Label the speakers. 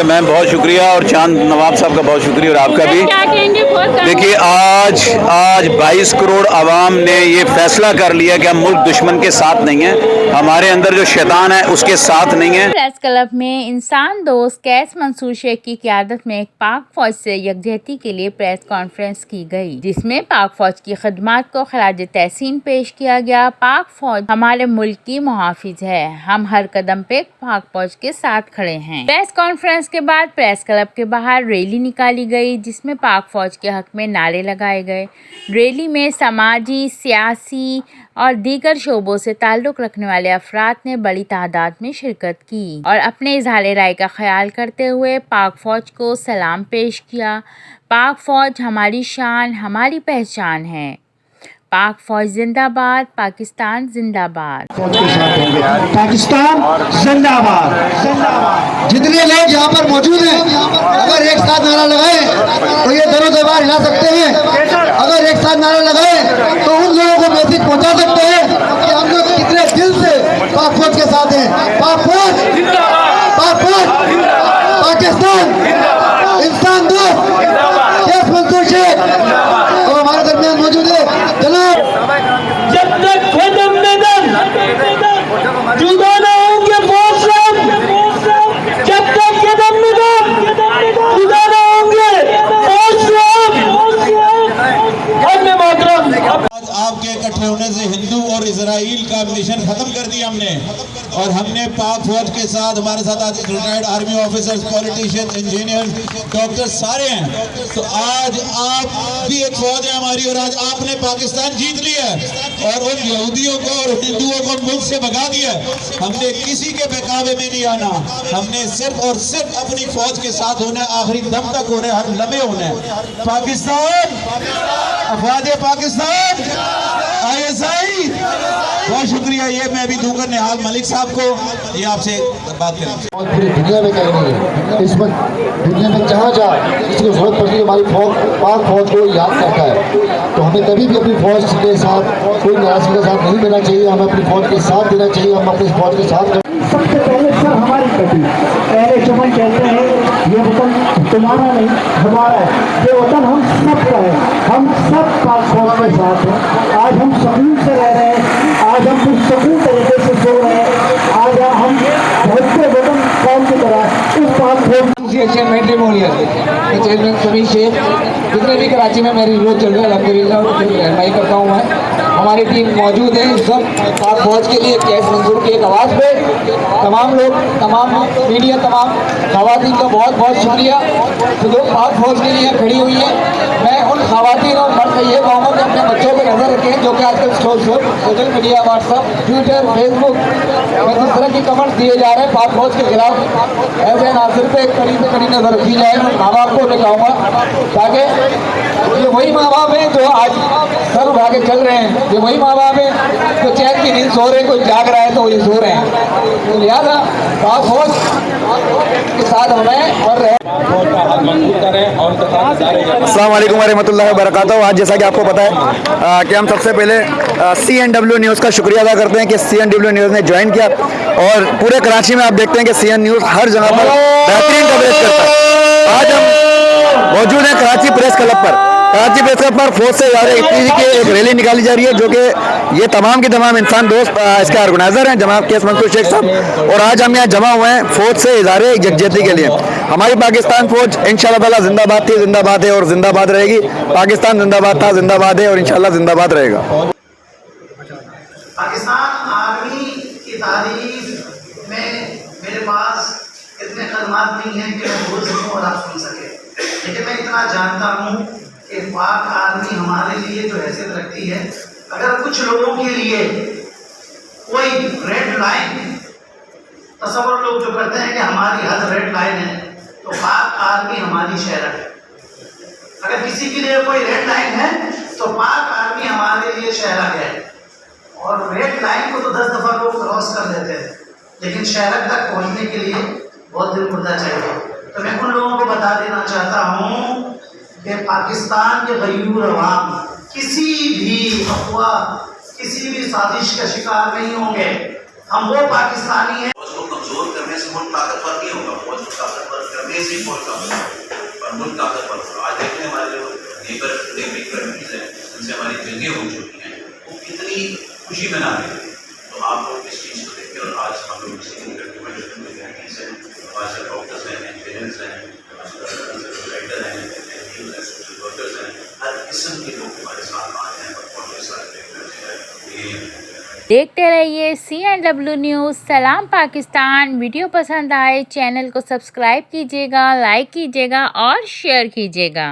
Speaker 1: Ma'am, बहुत शुक्रिया, और चांद नवाब साहब का बहुत शुक्रिया, और आपका भी। देखिए, आज 22 करोड़ आवाम ने ये फैसला कर लिया कि हम मुल्क दुश्मन के साथ नहीं है, हमारे अंदर जो शैतान है उसके साथ नहीं है।
Speaker 2: प्रेस क्लब में इंसान दोस्त कैस मंसूर शेख की क़यादत में पाक फौज से यकजहती के लिए प्रेस कॉन्फ्रेंस की गई, जिसमें पाक फौज की खिदमत को खराज तहसीन पेश किया गया। पाक फौज हमारे मुल्क की मुहाफिज है, हम हर कदम पे पाक फौज के साथ खड़े हैं। प्रेस कॉन्फ्रेंस के बाद प्रेस क्लब के बाहर रैली निकाली गई, जिसमें पाक फौज के हक में नारे लगाए गए। रैली में समाजी, सियासी और दीगर शोबों से ताल्लुक़ रखने वाले अफराद ने बड़ी तादाद में शिरकत की और अपने इज़हार राय का ख्याल करते हुए पाक फ़ौज को सलाम पेश किया। पाक फ़ौज हमारी शान, हमारी पहचान है। पाक फौज जिंदाबाद, पाकिस्तान जिंदाबाद।
Speaker 3: पाकिस्तान जिंदाबाद। जितने लोग यहाँ पर मौजूद हैं, अगर एक साथ नारा लगाए तो ये दरो दीवार हिला सकते हैं। अगर एक साथ नारा लगाए तो उन लोगों को मैसेज पहुँचा सकते हैं कि हम लोग कितने दिल से पाक फौज के साथ हैं। पाक फौज, पाक फौज, पाकिस्तान, इंसान दोस्त कैस मंसूर शेख और हमारे दरमियान मौजूद है जनाब।
Speaker 4: जब तक कदम में दम जुदा न होंगे फौज सब, जब तक कदम में दम जुदा न होंगे फौज सब।
Speaker 5: आज आपके इकट्ठे होने से हिंदू और इजराइल का मिशन खत्म कर दिया हमने, और हमने पाक फौज के साथ, हमारे साथ आज retired army officers, politicians, engineers, doctor सारे हैं। तो आज आप भी एक फौज है हमारी, और आज आपने पाकिस्तान जीत लिया है और उन यहूदियों को और हिंदुओं को मुल्क से भगा दिया। हमने किसी के बहकावे में नहीं आना, हमने सिर्फ और सिर्फ अपनी फौज के साथ होना है, आखिरी दम तक होना है, हर लम्हे होना है। पाकिस्तान, अफवाज पाकिस्तान, ISI, बहुत शुक्रिया। ये मैं अभी दूंगा निहाल मलिक साहब को, ये आपसे बात करेंगे।
Speaker 3: और पूरी दुनिया में कहीं नहीं है, इस वक्त दुनिया में जहाँ जाए किसी को जरूरत पड़ती है हमारी फौज, पाक फौज को याद करता है। तो हमें कभी भी अपनी फौज के साथ कोई नाराजगी के साथ नहीं देना चाहिए, हमें अपनी फौज के साथ देना चाहिए, हम अपनी फौज के साथ।
Speaker 6: सबसे पहले सर हमारी कटी, पहले चमन कहते हैं ये वतन तुम्हारा नहीं हमारा है, ये वतन हम सब का है, हम सब पाक फौज के साथ हैं। आज हम सुकून से रह रहे हैं, आज हम पुरसकून तरीके से सो रहे हैं, आज हम भरते वतन कौम की तरह इस पाक फौज
Speaker 7: मैट्रिमोनियल चेयरमैन समीर शेख, जितने भी कराची में मेरी रोज चल रहा है अलहमदुलिल्लाह रहनुमाई करता हूँ मैं। हमारी टीम मौजूद है सब पाक फौज के लिए कैस मंसूर की एक आवाज़ पे तमाम लोग, तमाम मीडिया, तमाम खवातीन का बहुत बहुत शुक्रिया तो जो पाक फौज के लिए खड़ी हुई है। मैं उन खवातीन और मर्द ये कहूँगा कि अपने बच्चों पर नजर रखें जो कि आजकल social media, WhatsApp, Twitter, Facebook में जिस तरह की कमेंट्स दिए जा रहे हैं पाक फौज के खिलाफ, ऐसे नासिर पे कड़ी से कड़ी नजर रखी जाए। माँ बाप को मैं कहूँगा ताकि ये वही माँ बाप हैं जो आज सर उठा के चल रहे हैं, ये वही माँ बाप हैं जो चैन की नींद सो रहे हैं, कोई जाग रहा है तो ये सो रहे हैं। तो लिहाजा पाक फौज के साथ हमें और
Speaker 8: अस्सलाम वालेकुम वरहमतुल्लाहि वबरकातुहू। आज जैसा कि आपको पता है कि हम सबसे पहले CNW न्यूज़ का शुक्रिया अदा करते हैं कि CNW न्यूज़ ने ज्वाइन किया, और पूरे कराची में आप देखते हैं कि CN न्यूज़ हर जगह पर बेहतरीन कवरेज करता है। आज हम मौजूद हैं कराची प्रेस क्लब पर। कराची प्रेस क्लब पर फौज से एक रैली निकाली जा रही है, जो कि ये तमाम के तमाम इंसान दोस्त इसके ऑर्गेनाइजर हैं जनाब कैस मंसूर शेख साहब, और आज हम यहाँ जमा हुए हैं फौज से इज़हार यकजहती के लिए। हमारी पाकिस्तान फौज इंशाअल्लाह ताला जिंदाबाद थी, जिंदाबाद है और जिंदाबाद रहेगी। पाकिस्तान जिंदाबाद था, जिंदाबाद है और इंशाअल्लाह जिंदाबाद रहेगा।
Speaker 9: पाकिस्तान आर्मी की तारीफ में मेरे पास इतने खदमात नहीं हैं कि मैं बोल सकूँ और आप सुन सकें, लेकिन मैं इतना जानता हूँ कि पाक आर्मी हमारे लिए जो हैसियत रखती है, अगर कुछ लोगों के लिए कोई रेड लाइन, तसव्वुर लोग जो करते हैं कि हमारी हद रेड लाइन है, तो पाक आर्मी हमारी शहर है। अगर किसी के लिए कोई रेड लाइन है तो पाक आर्मी हमारे लिए शहर है। और रेड लाइन को तो 10 दफ़ा लोग क्रॉस कर लेते हैं, लेकिन शहर तक पहुंचने के लिए बहुत दिल मुर्दा चाहिए। तो मैं उन लोगों को बता देना चाहता हूँ कि पाकिस्तान के गयूर अवाम किसी भी अफवाह, किसी भी साजिश का शिकार नहीं होंगे। हम वो पाकिस्तानी हैं। फौज को कमजोर करने से मुल्क ताकतवर नहीं होगा, फौज को ताकतवर करने से फौज का और मुल्क ताकतवर होगा। आज देखते हैं हमारे जो नेबरिंग कंट्रीज हैं जिनसे हमारी जंगें हो चुकी हैं, वो कितनी खुशी मना रहे हैं। तो आप लोग इस चीज़ को देखिए। और आज हम लोग डॉक्टर्स हैं, इंजीनियर्स हैं, राइटर हैं, सोशल वर्कर्स हैं, हर किस्म के लोग हमारे साथ आए हैं और बहुत सारे
Speaker 2: देखते रहिए CNW न्यूज़। सलाम पाकिस्तान। वीडियो पसंद आए चैनल को सब्सक्राइब कीजिएगा, लाइक कीजिएगा और शेयर कीजिएगा।